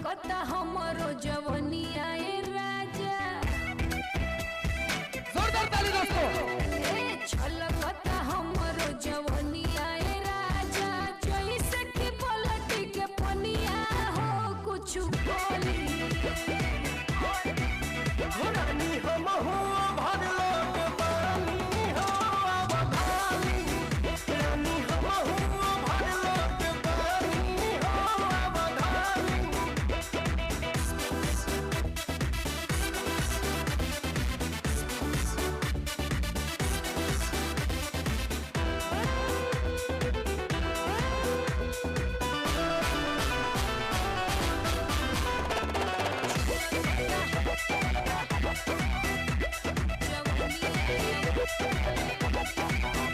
छलकता हमरो जवनिया ए राजा। जोरदार ताली दोस्तों। छलकता हमरो जवनिया ए राजा, जैसे कि पलटी के पनिया हो कुछ बोली। रानी हम हो भर लोग पानी हो अवधानी, रानी हम हो भर लोग पानी हो अवधानी।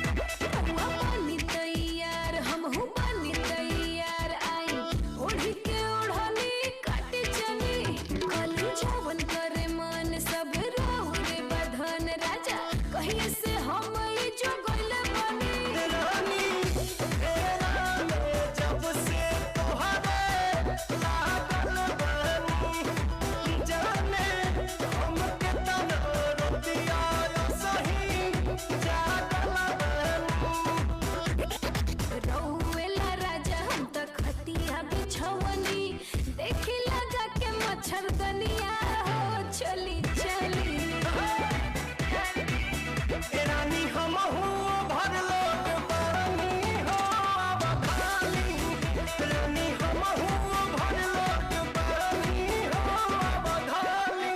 बनी तैयार हमहू बनी तैयार, आई ओढ़ी के ओढ़नी काटी चली। कल जवन करे मन सब रहु रे बधन राजा, कहीं से हम ई जो गइले बनी। रानी तेरा में जब से तोहरे लागल बानी, जाने हम कितना रुपया सही जागल बानी। रहुएला राजा हम त खतिया बिछवनी, देखी लगा के मच्छरदनिया हो चली चली। रानी हम हो भर लोग पानी हो अवधानी, रानी हम हो भर लोग पानी हो अवधानी।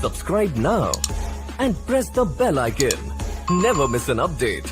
Subscribe now and press the bell icon. Never miss an update.